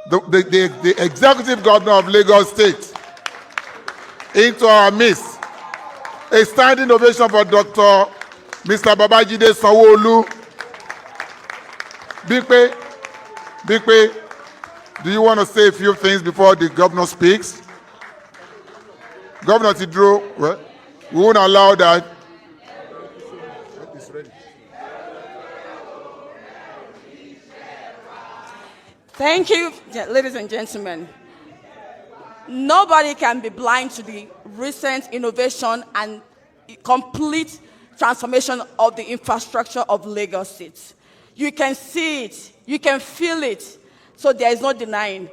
the executive governor of Lagos State, into our midst. A standing ovation for Dr. Mr. Babajide Sanwo-Olu. Bigpe, do you want to say a few things before the governor speaks? Governor Tidro, well, we won't allow that. It's ready. Thank you, ladies and gentlemen. Nobody can be blind to the recent innovation and complete transformation of the infrastructure of Lagos State. You can see it, you can feel it, so there is no denying.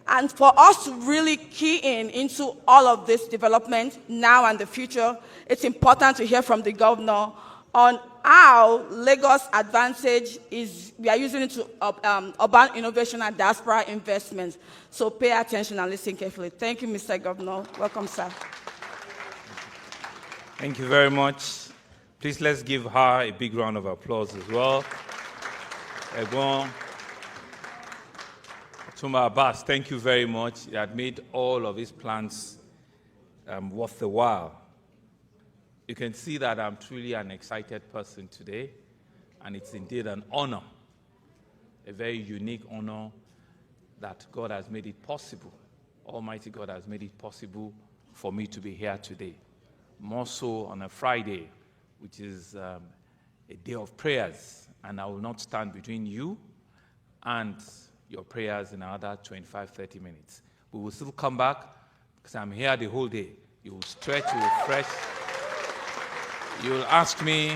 And for us to really key into all of this development now and the future, it's important to hear from the governor on how Lagos Advantage we are using it to urban innovation and diaspora investments. So pay attention and listen carefully. Thank you, Mr. Governor. Welcome, sir. Thank you very much. Please let's give her a big round of applause as well. Egon, Tumba Abbas, thank you very much. You had made all of these plans worth the while. You can see that I'm truly an excited person today, and it's indeed an honor, a very unique honor that God has made it possible. Almighty God has made it possible for me to be here today. More so on a Friday, which is a day of prayers, and I will not stand between you and your prayers in another 25, 30 minutes. We will still come back because I'm here the whole day. You will stretch, you will fresh. You will ask me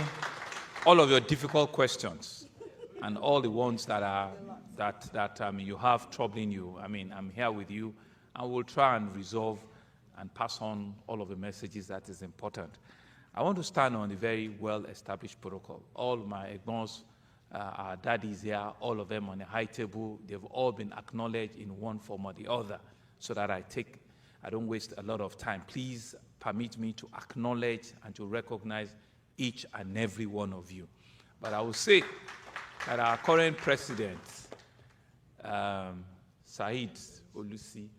all of your difficult questions and all the ones that you have troubling you. I mean, I'm here with you, and we'll try and resolve and pass on all of the messages that is important. I want to stand on the very well-established protocol. All my egbons, our daddies here, all of them on the high table, they've all been acknowledged in one form or the other, so that I don't waste a lot of time. Please permit me to acknowledge and to recognize each and every one of you. But I will say that our current president, Saheed Olusi,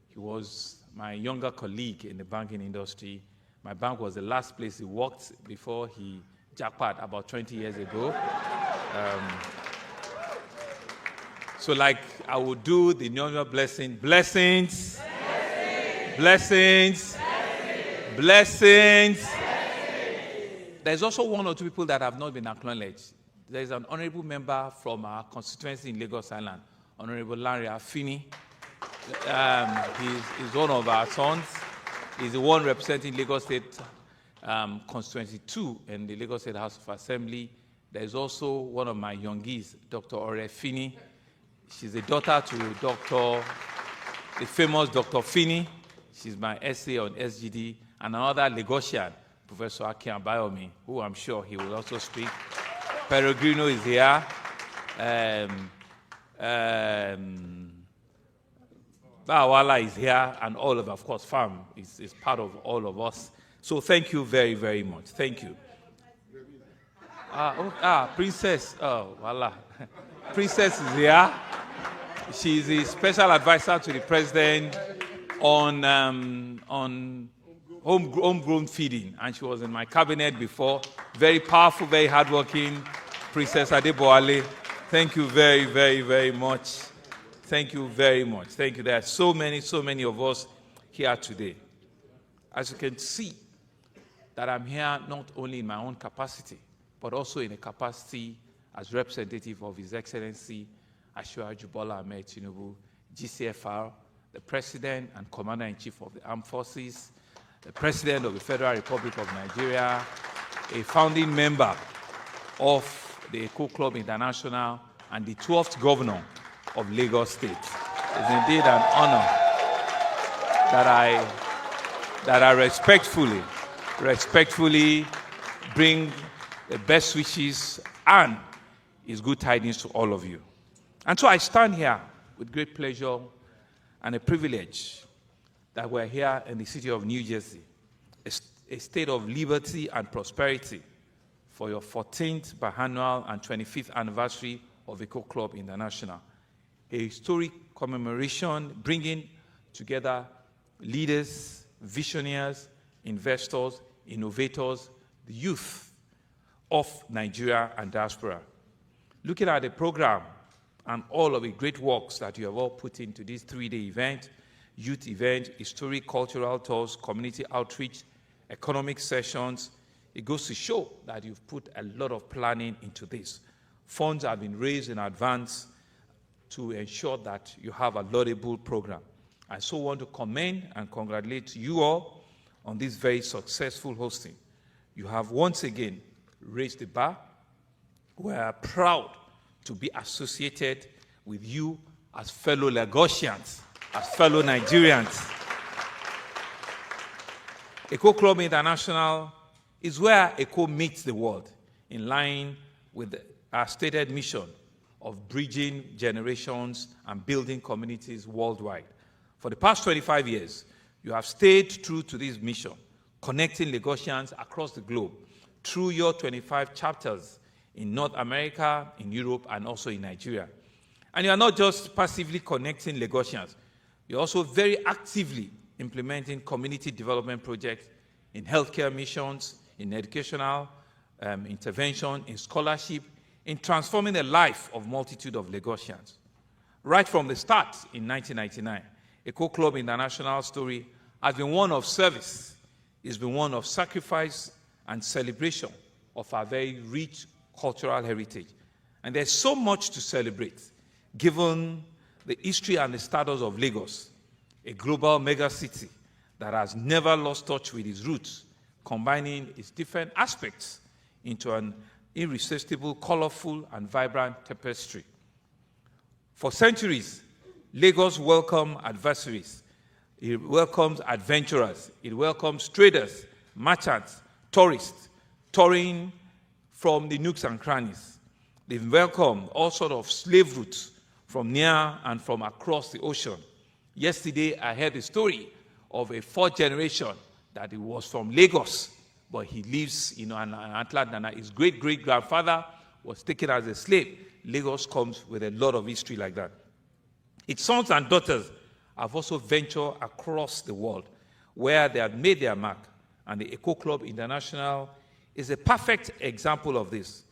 he was my younger colleague in the banking industry. My bank was the last place he worked before he jackpot about 20 years ago. So like I would do the normal blessings. Blessings. There's also one or two people that have not been acknowledged. There's an honorable member from our constituency in Lagos Island, Honorable Larry Afini. He's one of our sons. He's the one representing Lagos State Constituency 2 in the Lagos State House of Assembly. There's also one of my youngies, Dr. Ore Fini. She's a daughter to the famous Dr. Fini. She's my essay on SGD. And another Lagosian, Professor Aki Abayomi, who I'm sure he will also speak. Peregrino is here. Bawala is here, and all of course, FAM is part of all of us. So thank you very, very much. Thank you. Princess. Oh, voila. Princess is here. She's a special advisor to the president on homegrown feeding, and she was in my cabinet before. Very powerful, very hardworking Princess Adeboale. Thank you very, very, very much. Thank you very much. Thank you. There are so many of us here today. As you can see, that I'm here not only in my own capacity, but also in a capacity as representative of His Excellency Asiwaju Bola Ahmed Tinubu, GCFR, the President and Commander-in-Chief of the Armed Forces, the President of the Federal Republic of Nigeria, a founding member of the Eko Club International, and the 12th Governor of Lagos State. It's indeed an honor that I respectfully bring the best wishes and His good tidings to all of you. And so I stand here with great pleasure and a privilege that we're here in the city of New Jersey, a state of liberty and prosperity, for your 14th biannual and 25th anniversary of Eko Club International, a historic commemoration, bringing together leaders, visionaries, investors, innovators, the youth of Nigeria and diaspora. Looking at the program and all of the great works that you have all put into this 3-day event, youth event, historic cultural tours, community outreach, economic sessions, it goes to show that you've put a lot of planning into this. Funds have been raised in advance to ensure that you have a laudable program. I so want to commend and congratulate you all on this very successful hosting. You have once again raised the bar. We are proud to be associated with you as fellow Lagosians, as fellow Nigerians. Eko Club International is where Eko meets the world, in line with our stated mission of bridging generations and building communities worldwide. For the past 25 years, you have stayed true to this mission, connecting Lagosians across the globe through your 25 chapters in North America, in Europe, and also in Nigeria. And you are not just passively connecting Lagosians, you're also very actively implementing community development projects in healthcare missions, in educational intervention, in scholarship, in transforming the life of multitude of Lagosians. Right from the start in 1999, Eko Club International story has been one of service, it's been one of sacrifice and celebration of our very rich cultural heritage. And there's so much to celebrate, given the history and the status of Lagos, a global megacity that has never lost touch with its roots, combining its different aspects into an irresistible, colorful, and vibrant tapestry. For centuries, Lagos welcomed adversaries. It welcomes adventurers. It welcomes traders, merchants, tourists, touring from the nooks and crannies. They've welcomed all sorts of slave routes from near and from across the ocean. Yesterday, I heard the story of a fourth generation that he was from Lagos, but he lives in Atlanta. His great-great-grandfather was taken as a slave. Lagos comes with a lot of history like that. Its sons and daughters have also ventured across the world, where they have made their mark, and the Eko Club International is a perfect example of this.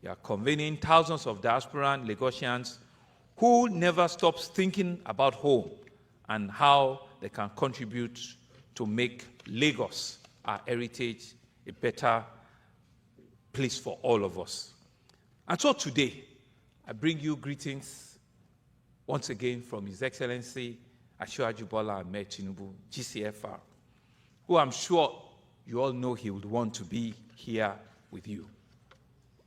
They are convening thousands of diasporan Lagosians who never stops thinking about home and how they can contribute to make Lagos, our heritage, a better place for all of us. And so today, I bring you greetings once again from His Excellency Asiwaju Bola Ahmed Tinubu, GCFR, who I'm sure you all know he would want to be here with you,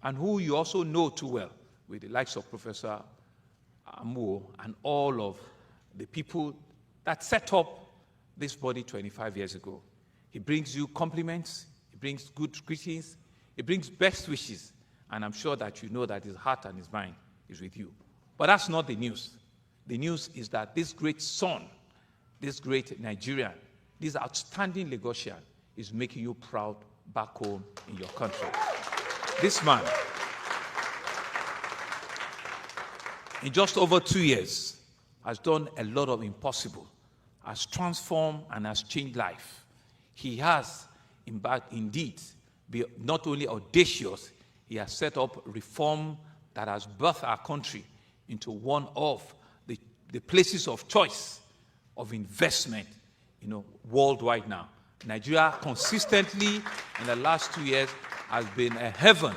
and who you also know too well, with the likes of Professor Amuo and all of the people that set up this body 25 years ago. He brings you compliments, he brings good greetings, he brings best wishes, and I'm sure that you know that his heart and his mind is with you. But that's not the news. The news is that this great son, this great Nigerian, this outstanding Lagosian is making you proud back home in your country. This man, in just over 2 years, has done a lot of impossible, has transformed and has changed life. He has, indeed, been not only audacious, he has set up reform that has birthed our country into one of the places of choice of investment, worldwide now. Nigeria consistently in the last 2 years has been a heaven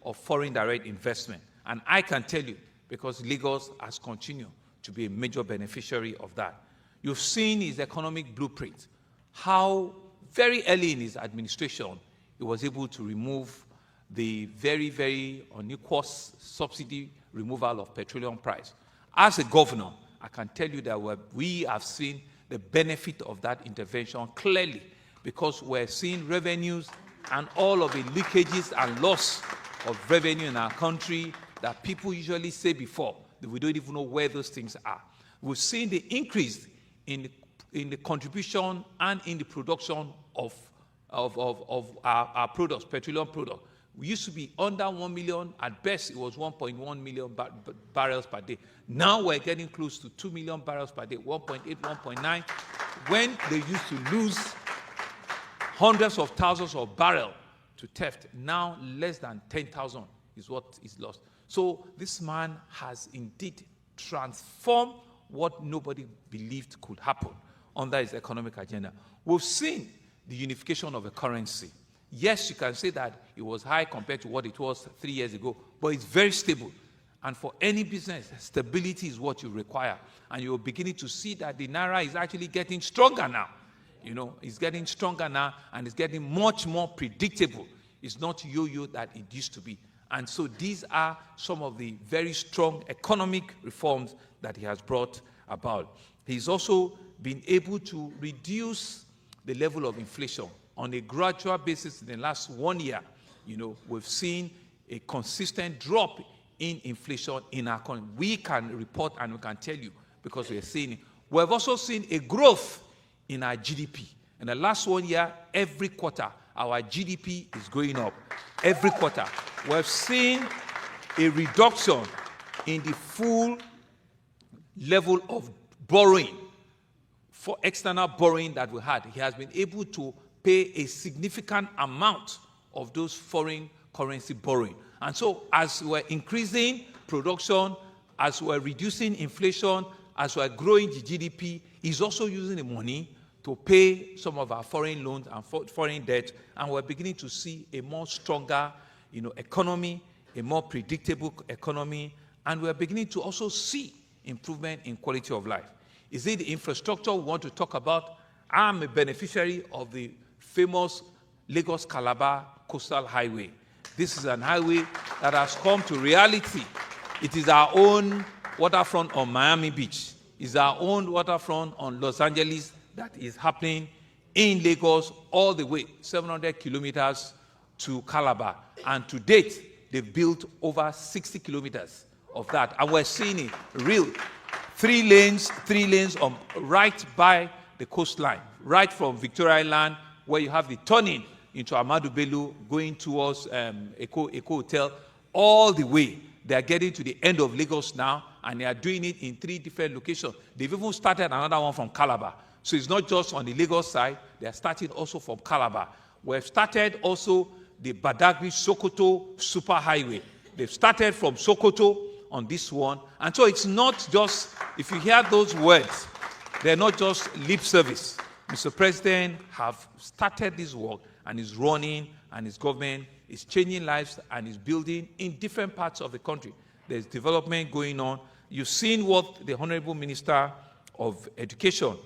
of foreign direct investment. And I can tell you, because Lagos has continued to be a major beneficiary of that. You've seen his economic blueprint, how very early in his administration, he was able to remove the very, very unequal subsidy removal of petroleum price. As a governor, I can tell you that we have seen the benefit of that intervention clearly, because we're seeing revenues and all of the leakages and loss of revenue in our country that people usually say before, that we don't even know where those things are. We've seen the increase in the contribution and in the production of our products, petroleum products, We used to be under 1 million. At best, it was 1.1 million barrels per day. Now we're getting close to 2 million barrels per day, 1.8, 1.9. When they used to lose hundreds of thousands of barrels to theft, now less than 10,000 is what is lost. So this man has indeed transformed what nobody believed could happen under his economic agenda. We've seen the unification of a currency. Yes, you can say that it was high compared to what it was 3 years ago, but it's very stable. And for any business, stability is what you require. And you're beginning to see that the Naira is actually getting stronger now. You know, it's getting stronger now, and it's getting much more predictable. It's not yo-yo that it used to be. And so these are some of the very strong economic reforms that he has brought about. He's also been able to reduce the level of inflation on a gradual basis. In the last 1 year, you know, we've seen a consistent drop in inflation in our economy. We can report and we can tell you because we're seeing it. We've also seen a growth in our GDP. In the last 1 year, every quarter, our GDP is going up. Every quarter. We've seen a reduction in the full level of borrowing, for external borrowing that we had. He has been able to pay a significant amount of those foreign currency borrowing. And so as we're increasing production, as we're reducing inflation, as we're growing the GDP, he's also using the money to pay some of our foreign loans and foreign debt, and we're beginning to see a more stronger, economy, a more predictable economy, and we're beginning to also see improvement in quality of life. Is it the infrastructure we want to talk about? I'm a beneficiary of the famous Lagos-Calabar Coastal Highway. This is an highway that has come to reality. It is our own waterfront on Miami Beach. It's our own waterfront on Los Angeles that is happening in Lagos all the way 700 kilometers to Calabar. And to date, they've built over 60 kilometers of that. And we're seeing it real. Three lanes right by the coastline, right from Victoria Island, where you have the turning into Ahmadu Bello, going towards Eko Hotel, all the way. They are getting to the end of Lagos now, and they are doing it in 3 different locations. They've even started another one from Calabar. So it's not just on the Lagos side, they are starting also from Calabar. We've started also the Badagry-Sokoto Superhighway. They've started from Sokoto on this one. And so it's not just, if you hear those words, they're not just lip service. Mr. President have started this work and is running, and his government is changing lives and is building in different parts of the country. There's development going on. You've seen what the Honorable Minister of Education,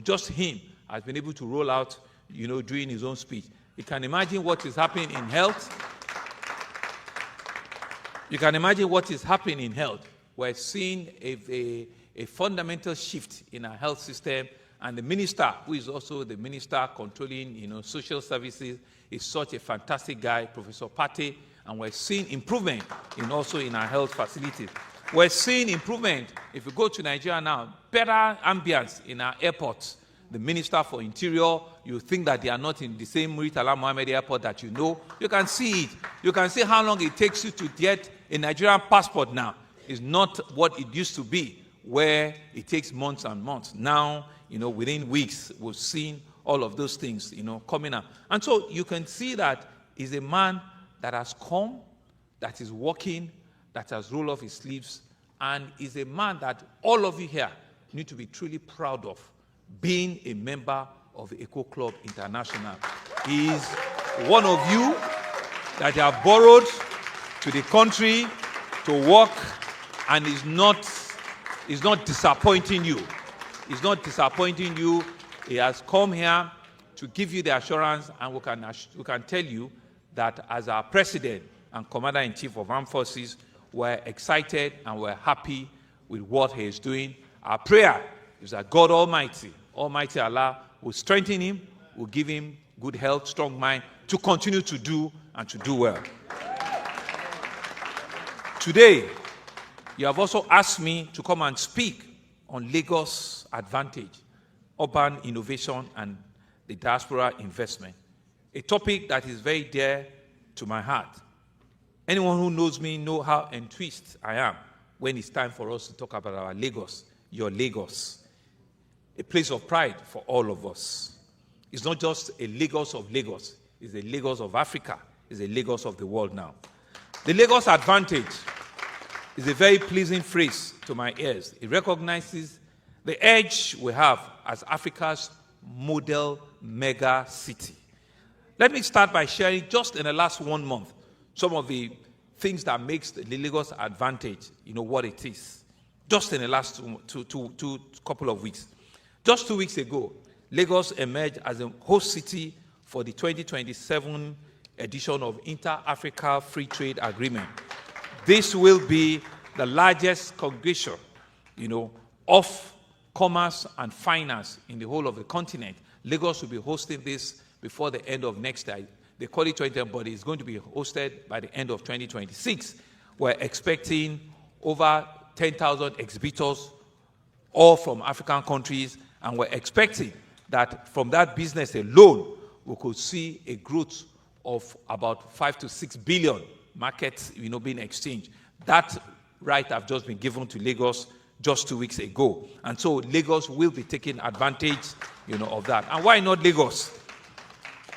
just him, has been able to roll out, during his own speech. You can imagine what is happening in health. You can imagine what is happening in health. We're seeing a fundamental shift in our health system, and the minister, who is also the minister controlling, social services, is such a fantastic guy, Professor Pate, and we're seeing improvement also in our health facilities. We're seeing improvement. If you go to Nigeria now, better ambience in our airports. The Minister for Interior, you think that they are not in the same Murtala Mohammed Airport that you know. You can see it. You can see how long it takes you to get a Nigerian passport now. It's not what it used to be, where it takes months and months. Now, within weeks, we've seen all of those things, coming up. And so you can see that he's a man that has come, that is working, that has rolled off his sleeves, and is a man that all of you here need to be truly proud of, being a member of the Eko Club International. He is one of you that have borrowed to the country to work, and is not disappointing you. He's not disappointing you. He has come here to give you the assurance, and we can tell you that as our president and commander-in-chief of armed forces, we're excited and we're happy with what he is doing. Our prayer is that God Almighty, Almighty Allah, will strengthen him, will give him good health, strong mind, to continue to do and to do well. Today, you have also asked me to come and speak on Lagos Advantage, urban innovation and the diaspora investment, a topic that is very dear to my heart. Anyone who knows me know how enthused I am when it's time for us to talk about our Lagos, your Lagos, a place of pride for all of us. It's not just a Lagos of Lagos, it's a Lagos of Africa, it's a Lagos of the world now. The Lagos advantage is a very pleasing phrase to my ears. It recognizes the edge we have as Africa's model mega city. Let me start by sharing just in the last 1 month some of the things that makes the Lagos advantage, what it is. Just in the last two couple of weeks. Just 2 weeks ago, Lagos emerged as a host city for the 2027 edition of Inter-Africa Free Trade Agreement. This will be the largest congregation, of commerce and finance in the whole of the continent. Lagos will be hosting this before the end of next year. They call it 2020, but it's going to be hosted by the end of 2026. We're expecting over 10,000 exhibitors, all from African countries, and we're expecting that from that business alone, we could see a growth of about 5 to 6 billion markets, being exchanged. That right have just been given to Lagos just 2 weeks ago. And so Lagos will be taking advantage, of that. And why not Lagos?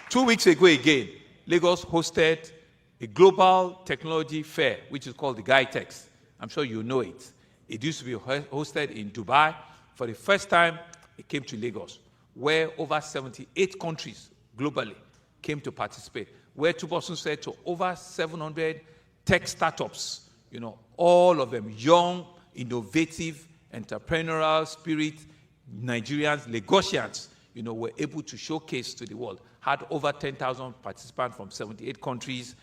2 weeks ago again, Lagos hosted a global technology fair, which is called the GITEX. I'm sure you know it. It used to be hosted in Dubai. For the first time, it came to Lagos, where over 78 countries globally came to participate, where Tubosun said to over 700 tech startups, all of them young, innovative, entrepreneurial spirit, Nigerians, Lagosians, were able to showcase to the world. Had over 10,000 participants from 78 countries,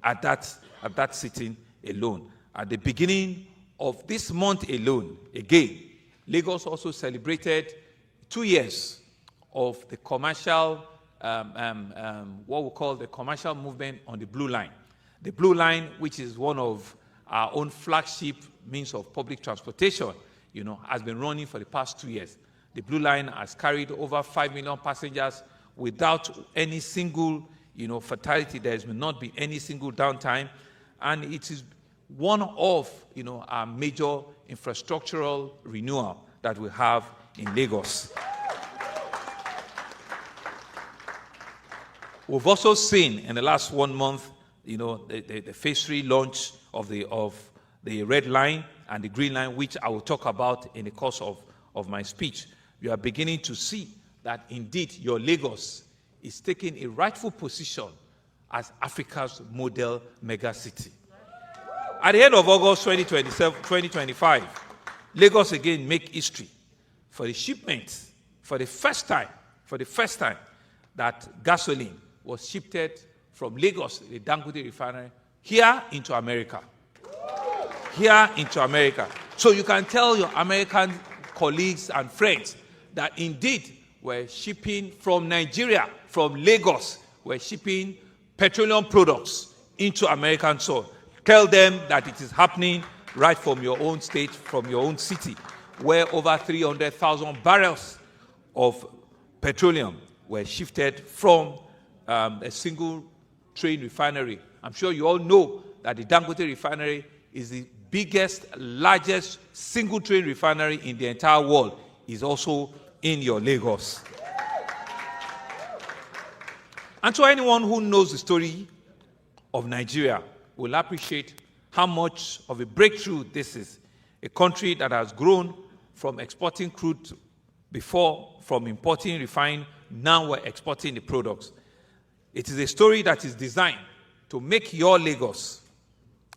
at that sitting alone. At the beginning of this month alone, again, Lagos also celebrated 2 years of the commercial, what we call the commercial movement on the Blue Line. The Blue Line, which is one of our own flagship means of public transportation, has been running for the past 2 years. The Blue Line has carried over 5 million passengers without any single, fatality. There has not been any single downtime, and it is one of, our major infrastructural renewal that we have in Lagos. We've also seen in the last 1 month, the phase 3 launch of the Red Line and the Green Line, which I will talk about in the course of my speech. You are beginning to see that indeed your Lagos is taking a rightful position as Africa's model megacity. At the end of August 2025, Lagos again make history for the shipment, for the first time, that gasoline was shipped from Lagos, the Dangote refinery, here into America. So you can tell your American colleagues and friends that indeed we're shipping from Nigeria, from Lagos, we're shipping petroleum products into American soil. Tell them that it is happening right from your own state, from your own city, where over 300,000 barrels of petroleum were shifted from a single train refinery. I'm sure you all know that the Dangote refinery is the biggest, largest single train refinery in the entire world, is also in your Lagos. And so anyone who knows the story of Nigeria will appreciate how much of a breakthrough this is. A country that has grown from exporting crude before, from importing refined, now we're exporting the products. It is a story that is designed to make your Lagos,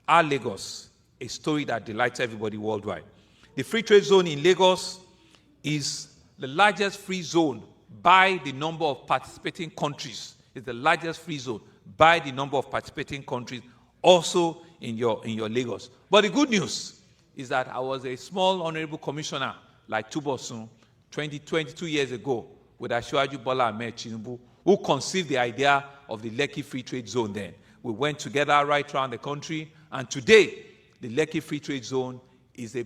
our Lagos, a story that delights everybody worldwide. The free trade zone in Lagos is the largest free zone by the number of participating countries. It's the largest free zone by the number of participating countries, also in your Lagos. But the good news is that I was a small honorable commissioner like Tubosun 22 years ago with Asiwaju Bola Ahmed Tinubu, who conceived the idea of the Lekki Free Trade Zone then. We went together right around the country, and today, the Lekki Free Trade Zone is a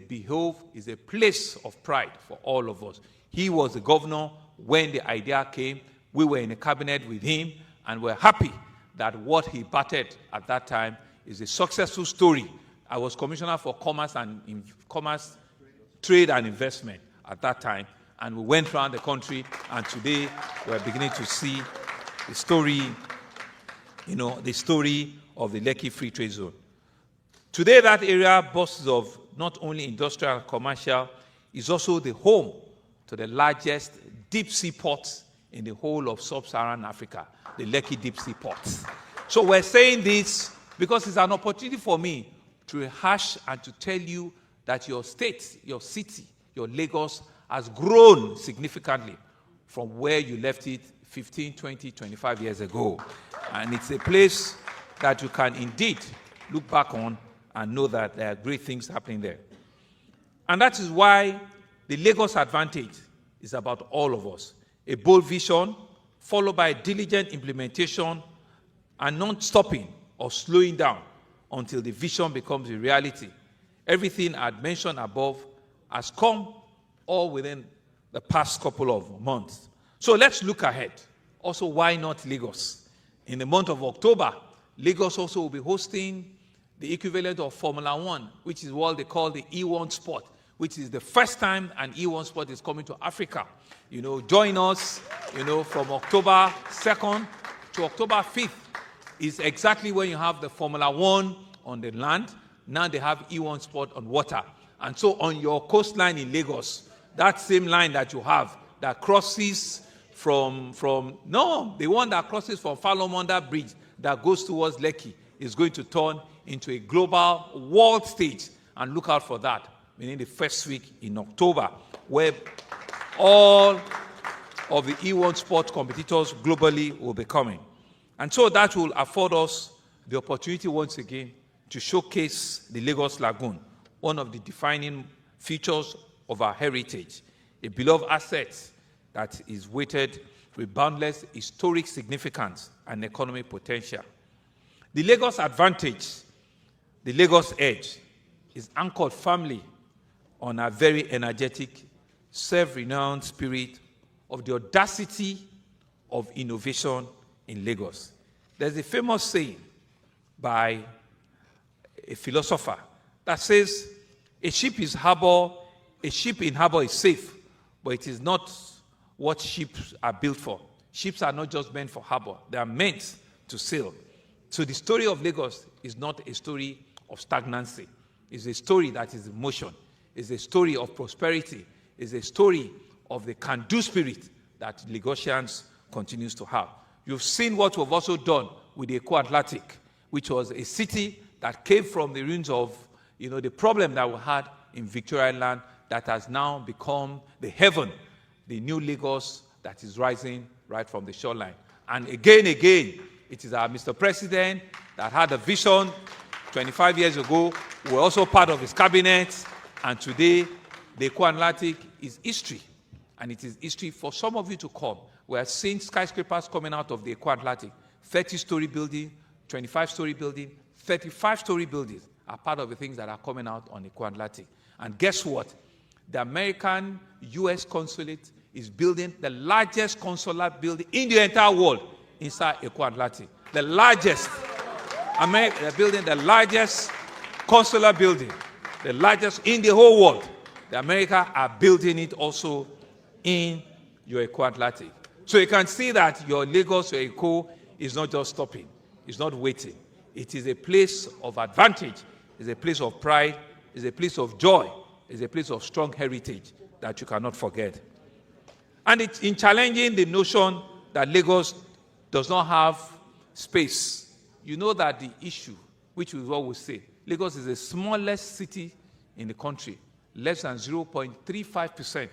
place of pride for all of us. He was the governor when the idea came. We were in the cabinet with him, and we're happy that what he batted at that time is a successful story. I was Commissioner for Commerce, Trade and Investment at that time, and we went around the country, and today we're beginning to see the story, the story of the Lekki Free Trade Zone. Today, that area boasts of not only industrial and commercial, is also the home to the largest deep sea ports in the whole of sub-Saharan Africa, the Lekki deep sea ports. So we're saying this because it's an opportunity for me to rehash and to tell you that your state, your city, your Lagos has grown significantly from where you left it 15, 20, 25 years ago. And it's a place that you can indeed look back on and know that there are great things happening there. And that is why the Lagos advantage is about all of us. A bold vision, followed by diligent implementation, and not stopping or slowing down until the vision becomes a reality. Everything I'd mentioned above has come all within the past couple of months. So let's look ahead. Also, why not Lagos? In the month of October, Lagos also will be hosting the equivalent of Formula One, which is what they call the E1 sport, which is the first time an E1 sport is coming to Africa. Join us, from October 2nd to October 5th is exactly when you have the Formula One on the land. Now they have E1 sport on water. And so on your coastline in Lagos, that same line that you have that crosses the one that crosses from Falomonda Bridge that goes towards Lekki is going to turn into a global world stage. And look out for that, meaning the first week in October, where all of the E1 sport competitors globally will be coming. And so that will afford us the opportunity once again to showcase the Lagos Lagoon, one of the defining features of our heritage, a beloved asset that is weighted with boundless historic significance and economic potential. The Lagos advantage, the Lagos edge, is anchored firmly on a very energetic, self-renowned spirit of the audacity of innovation in Lagos. There's a famous saying by a philosopher that says, a ship in harbor is safe, but it is not what ships are built for. Ships are not just meant for harbor, they are meant to sail. So the story of Lagos is not a story of stagnancy. It's a story that is in motion. It's a story of prosperity. It's a story of the can-do spirit that Lagosians continues to have. You've seen what we've also done with the Eko Atlantic, which was a city that came from the ruins of the problem that we had in Victoria Island that has now become the heaven, the new Lagos that is rising right from the shoreline. And again, it is our Mr. President that had a vision 25 years ago. We're also part of his cabinet, and today the Eko Atlantic is history, and it is history for some of you to come. We are seeing skyscrapers coming out of the Eko Atlantic, 30-story building, 25-story building, 35-story buildings are part of the things that are coming out on Eko Atlantic. And guess what? The American U.S. consulate is building the largest consular building in the entire world inside Eko Atlantic. The largest. They're building the largest consular building, the largest in the whole world. The America are building it also in your Eko Atlantic. So you can see that your Lagos, your Eko, is not just stopping. It's not waiting. It is a place of advantage. It's a place of pride. It's a place of joy. It's a place of strong heritage that you cannot forget. And it's in challenging the notion that Lagos does not have space. You know that the issue, which is what we say, Lagos is the smallest city in the country, less than 0.35%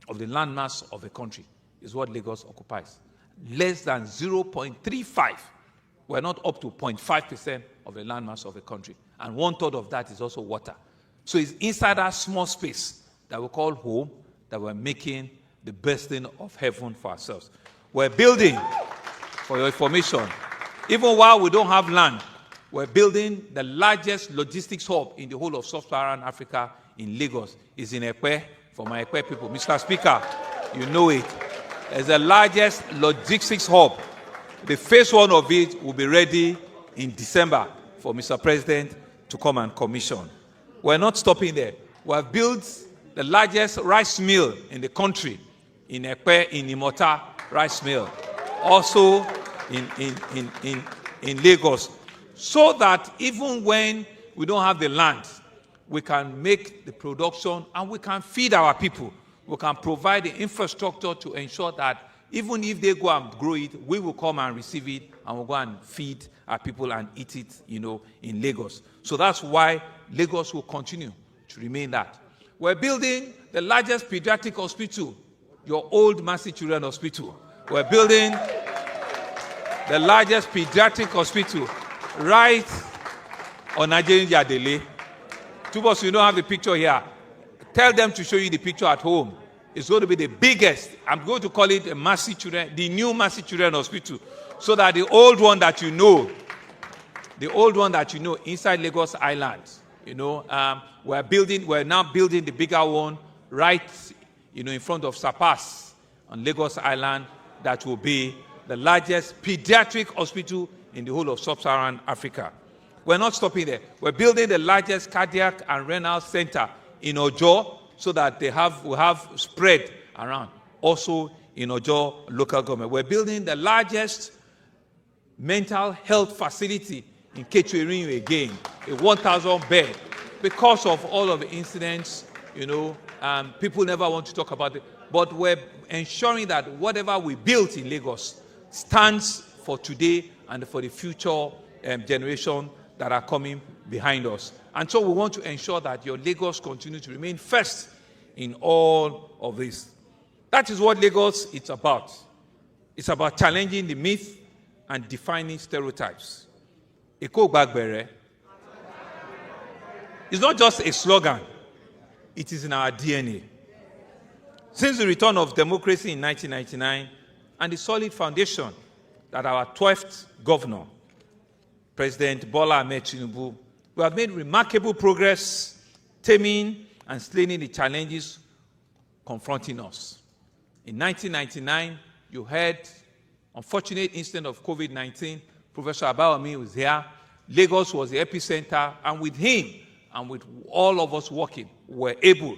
of the landmass of the country is what Lagos occupies. Less than 0.35. We're not up to 0.5% of the landmass of the country. And 1/3 of that is also water. So it's inside that small space that we call home that we're making the best thing of heaven for ourselves. We're building, for your information, even while we don't have land, we're building the largest logistics hub in the whole of sub-Saharan Africa in Lagos. It's in Ekwe, for my Ekwe people. Mr. Speaker, you know it. It's the largest logistics hub The phase one of it will be ready in December for Mr. President to come and commission. We're not stopping there. We have built the largest rice mill in the country, in Ekpe, in Imota rice mill, also in Lagos, so that even when we don't have the land, we can make the production and we can feed our people. We can provide the infrastructure to ensure that even if they go and grow it, we will come and receive it and we'll go and feed our people and eat it, in Lagos. So that's why Lagos will continue to remain that. We're building the largest pediatric hospital, your old Mercy Children Hospital. We're building the largest pediatric hospital right on Nigerian Yadele. Two of us, you don't have the picture here. Tell them to show you the picture at home. It's going to be the biggest. I'm going to call it the new Mercy Children Hospital, so that the old one that you know inside Lagos Island, we're now building the bigger one right, in front of Sapas on Lagos Island. That will be the largest pediatric hospital in the whole of sub-Saharan Africa. We're not stopping there. We're building the largest cardiac and renal center in Ojo, so that we have spread around, also in Ojo local government. We're building the largest mental health facility in Ketu again, a 1,000 bed. Because of all of the incidents, people never want to talk about it. But we're ensuring that whatever we built in Lagos stands for today and for the future generation that are coming behind us. And so we want to ensure that your Lagos continue to remain first in all of this. That is what Lagos is about. It's about challenging the myth and defining stereotypes. Eko Gbagbere is not just a slogan, it is in our DNA. Since the return of democracy in 1999 and the solid foundation that our 12th governor, President Bola Ahmed Tinubu, we have made remarkable progress taming and slaying the challenges confronting us. In 1999, you had unfortunate incident of COVID-19. Professor Abayomi was here. Lagos was the epicenter, and with him and with all of us working, we were able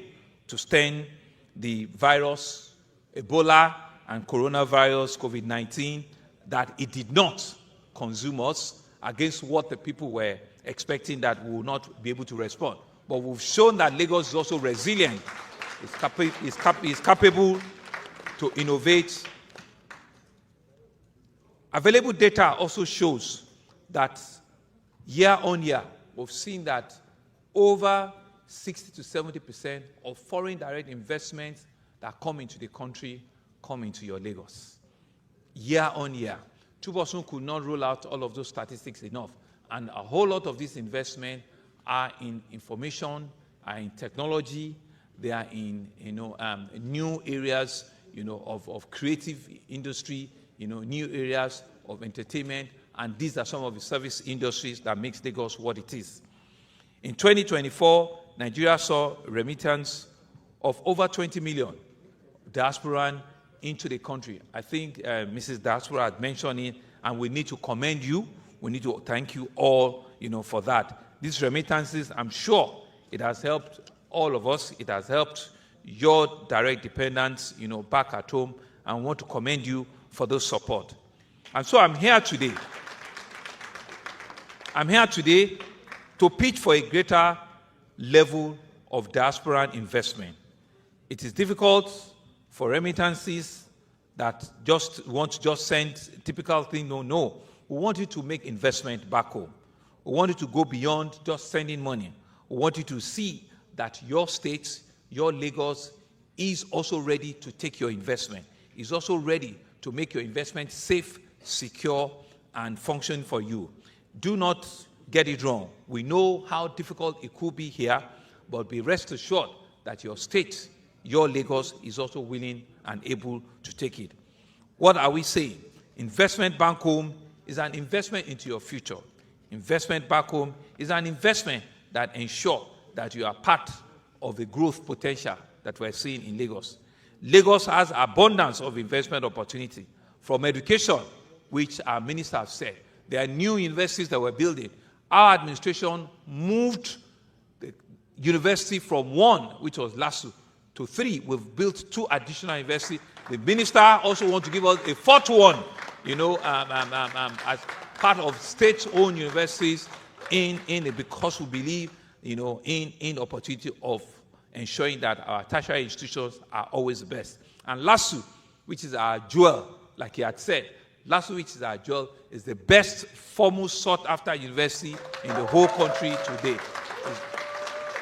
to stand the virus, Ebola and coronavirus, COVID-19, that it did not consume us, against what the people were expecting, that we will not be able to respond. But we've shown that Lagos is also resilient, is capable to innovate. Available data also shows that year on year, we've seen that over 60 to 70% of foreign direct investments that come into the country come into your Lagos. Year on year. Tubosun could not roll out all of those statistics enough. And a whole lot of this investment are in information, are in technology, they are in new areas of creative industry, new areas of entertainment, and these are some of the service industries that makes Lagos what it is. In 2024, Nigeria saw remittance of over 20 million diasporan into the country. I think Mrs. Diaspora had mentioned it, and we need to commend you. We need to thank you all, for that. These remittances, I'm sure it has helped all of us. It has helped your direct dependents, back at home, and I want to commend you for those support. And so I'm here today. I'm here today to pitch for a greater level of diaspora investment. It is difficult for remittances that want to just send typical thing. No. We want you to make investment back home. We want you to go beyond just sending money. We want you to see that your state, your Lagos, is also ready to take your investment, is also ready to make your investment safe, secure, and function for you. Do not get it wrong. We know how difficult it could be here, but be rest assured that your state, your Lagos, is also willing and able to take it. What are we saying? Investment back home is an investment into your future. Investment back home is an investment that ensures that you are part of the growth potential that we're seeing in Lagos. Lagos has abundance of investment opportunity, from education, which our minister have said. There are new universities that we're building. Our administration moved the university from 1, which was LASU, to 3. We've built 2 additional universities. The minister also wants to give us a 4th one, as part of state-owned universities because we believe, in opportunity of ensuring that our tertiary institutions are always the best. And LASU, which is our jewel, like he had said, LASU, which is our jewel, is the best, foremost sought-after university in the whole country today.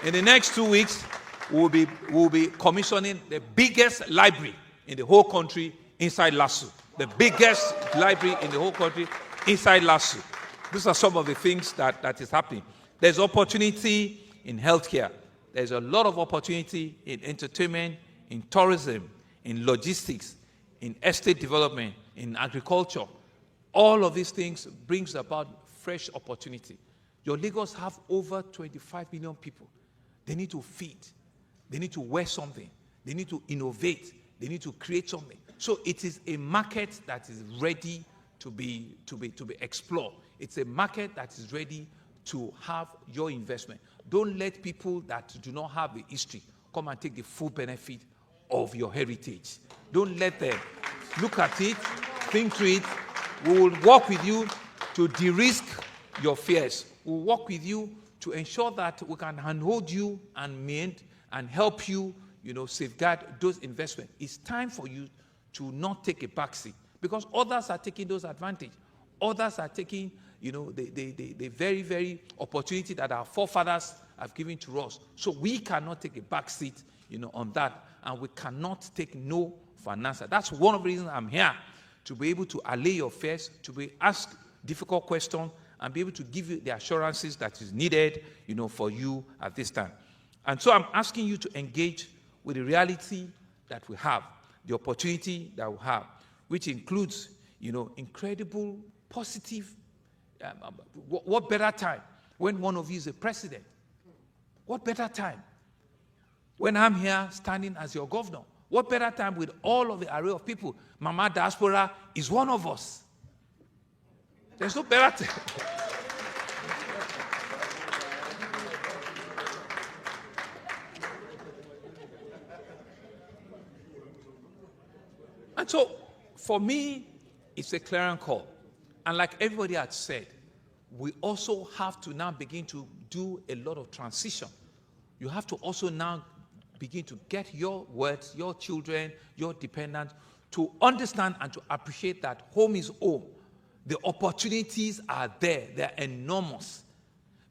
In the next 2 weeks, we'll be commissioning the biggest library in the whole country inside LASU. The biggest library in the whole country inside LASU. These are some of the things that is happening. There's opportunity in healthcare. There's a lot of opportunity in entertainment, in tourism, in logistics, in estate development, in agriculture. All of these things brings about fresh opportunity. Your Lagos have over 25 million people. They need to feed. They need to wear something. They need to innovate. They need to create something. So it is a market that is ready to be explored. It's a market that is ready to have your investment. Don't let people that do not have the history come and take the full benefit of your heritage. Don't let them. Look at it, think through it. We will work with you to de-risk your fears. We'll work with you to ensure that we can handhold you and help you, safeguard those investments. It's time for you to not take a backseat because others are taking those advantage. Others are taking, the very, very opportunity that our forefathers have given to us. So we cannot take a backseat, on that, and we cannot take no for an answer. That's one of the reasons I'm here, to be able to allay your fears, to be asked difficult questions, and be able to give you the assurances that is needed, for you at this time. And so I'm asking you to engage with the reality that we have, the opportunity that we have, which includes, incredible, positive. What better time when one of you is a president? What better time when I'm here standing as your governor? What better time with all of the array of people? Mama Diaspora is one of us. There's no better time. And so, for me, it's a clarion call. And like everybody had said, we also have to now begin to do a lot of transition. You have to also now begin to get your words, your children, your dependents, to understand and to appreciate that home is home. The opportunities are there. They're enormous.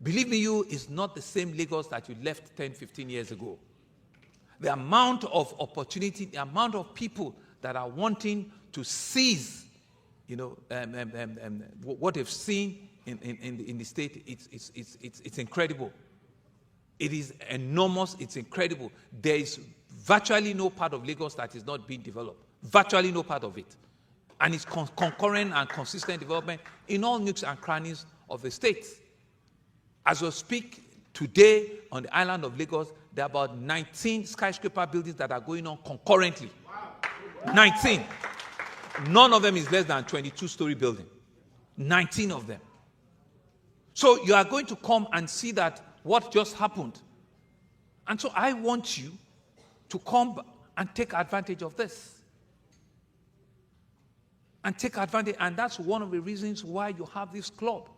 Believe me, it's not the same Lagos that you left 10, 15 years ago. The amount of opportunity, the amount of people that are wanting to seize, what they've seen in the state, it's incredible. It is enormous. It's incredible. There is virtually no part of Lagos that is not being developed. Virtually no part of it. And it's concurrent and consistent development in all nooks and crannies of the state. As we speak today on the island of Lagos, there are about 19 skyscraper buildings that are going on concurrently. 19. None of them is less than 22-story building. 19 of them. So you are going to come and see that what just happened. And so I want you to come and take advantage of this. And take advantage. And that's one of the reasons why you have this club.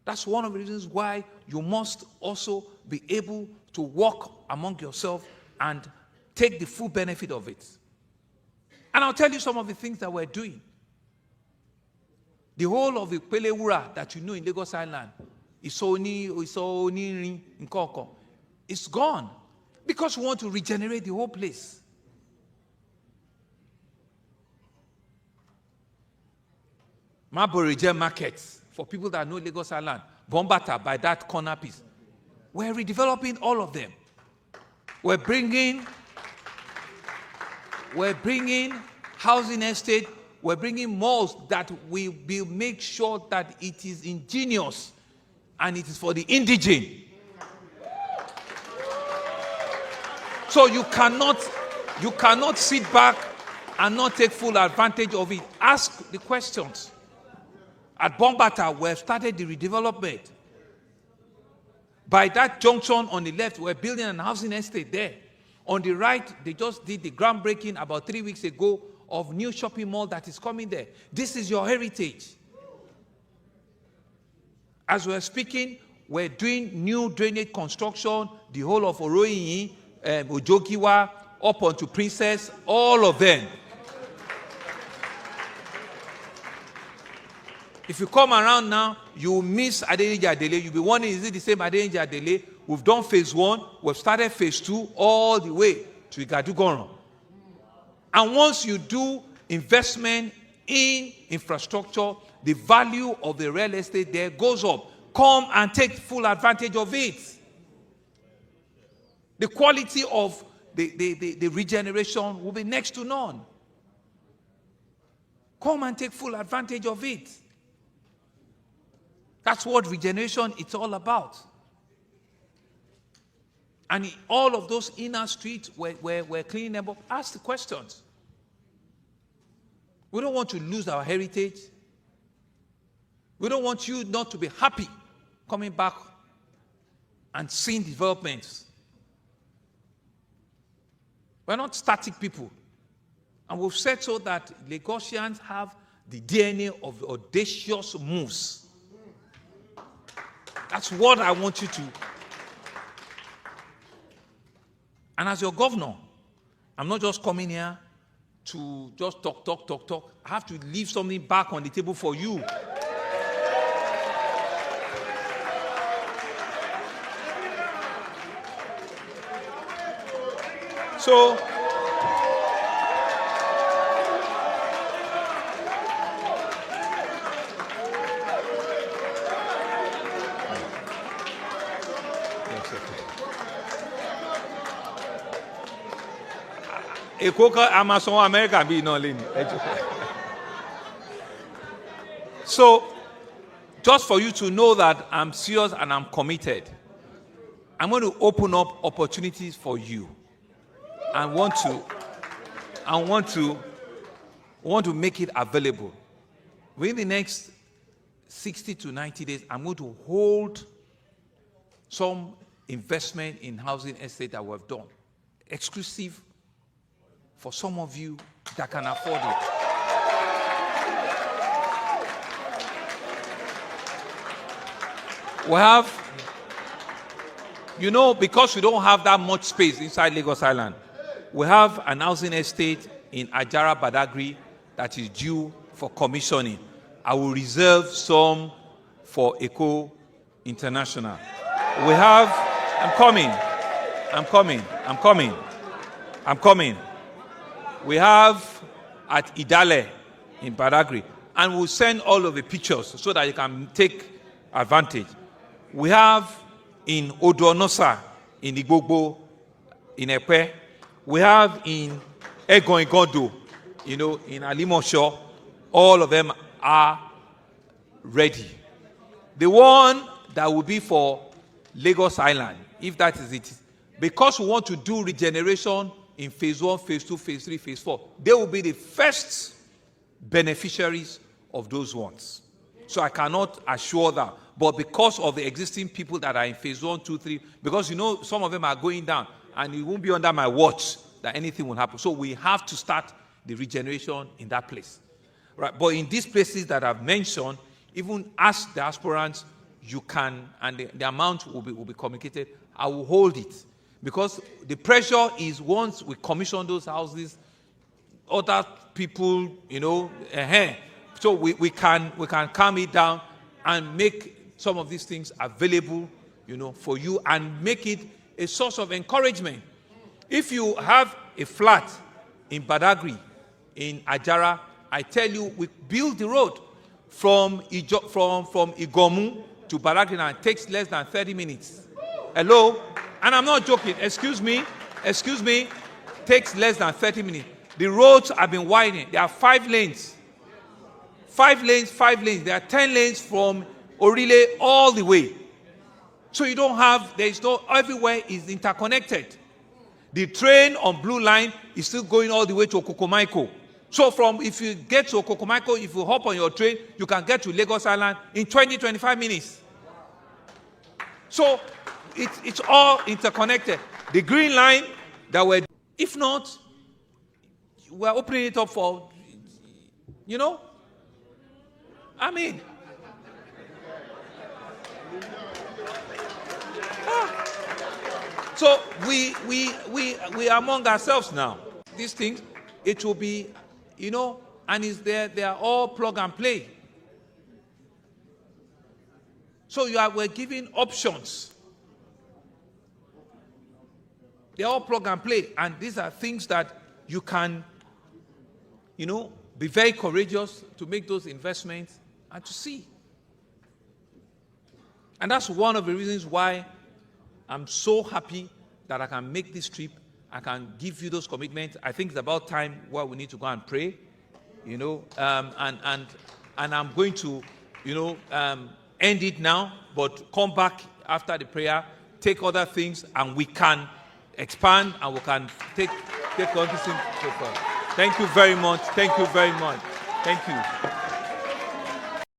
That's one of the reasons why you must also be able to walk among yourself and take the full benefit of it. And I'll tell you some of the things that we're doing. The whole of the Pelewura that you know in Lagos Island, it's gone. Because we want to regenerate the whole place. Maborije markets, for people that know Lagos Island, Bombata by that corner piece. We're redeveloping all of them. We're bringing housing estate, we're bringing malls that we will make sure that it is ingenious and it is for the indigene. So you cannot sit back and not take full advantage of it. Ask the questions. At Bombata, we have started the redevelopment. By that junction on the left, we're building an housing estate there. On the right, they just did the groundbreaking about 3 weeks ago of new shopping mall that is coming there. This is your heritage. As we're speaking, we're doing new drainage construction, the whole of Oroyi, Ojogiwa, up onto Princess, all of them. If you come around now, you will miss Adeniji Adele. You'll be wondering, is it the same Adeniji Adele? We've done phase 1, we've started phase 2, all the way to Igadugoran. And once you do investment in infrastructure, the value of the real estate there goes up. Come and take full advantage of it. The quality of the regeneration will be next to none. Come and take full advantage of it. That's what regeneration is all about. And in all of those inner streets where we're cleaning them up, ask the questions. We don't want to lose our heritage. We don't want you not to be happy coming back and seeing developments. We're not static people. And we've said so that Lagosians have the DNA of audacious moves. That's what I want you to. And as your governor, I'm not just coming here to just talk. I have to leave something back on the table for you. So, Eko Amazon America be no lane. So, just for you to know that I'm serious and I'm committed, I'm going to open up opportunities for you. I want to make it available. Within the next 60 to 90 days, I'm going to hold some investment in housing estate that we've done, exclusive for some of you that can afford it. We have, because we don't have that much space inside Lagos Island, we have an housing estate in Ajara, Badagry that is due for commissioning. I will reserve some for Eko International. We have, I'm coming. We have at Idale in Badagry, and we'll send all of the pictures so that you can take advantage. We have in Odonosa, in Igbogbo, in Epe. We have in Egon-Igodo, in Alimosho. All of them are ready. The one that will be for Lagos Island, if that is it, because we want to do regeneration in phase 1, phase 2, phase 3, phase 4, they will be the first beneficiaries of those ones. So I cannot assure that. But because of the existing people that are in phase 1, 2, 3, because some of them are going down, and it won't be under my watch that anything will happen. So we have to start the regeneration in that place. Right? But in these places that I've mentioned, even as diasporans, you can, and the amount will be communicated. I will hold it. Because the pressure is once we commission those houses, other people, so we can calm it down and make some of these things available, for you, and make it a source of encouragement. If you have a flat in Badagry, in Ajara, I tell you, we build the road from Igomu to Badagry, and it takes less than 30 minutes. Hello? And I'm not joking. Excuse me. Takes less than 30 minutes. The roads have been widening. There are 5 lanes. 5 lanes. There are 10 lanes from Orile all the way. So everywhere is interconnected. The train on Blue Line is still going all the way to Okokomaiko. So if you get to Okokomaiko, if you hop on your train, you can get to Lagos Island in 20-25 minutes. So it's all interconnected. The green line that we're, if not, we're opening it up for, I mean, so we are among ourselves now. These things, it will be, and they are all plug and play. So we're giving options. They're all plug and play, and these are things that you can, be very courageous to make those investments and to see. And that's one of the reasons why I'm so happy that I can make this trip. I can give you those commitments. I think it's about time where we need to go and pray, and I'm going to, end it now, but come back after the prayer, take other things, and we can expand and we can take all these things so far. Thank you very much. Thank you very much. Thank you.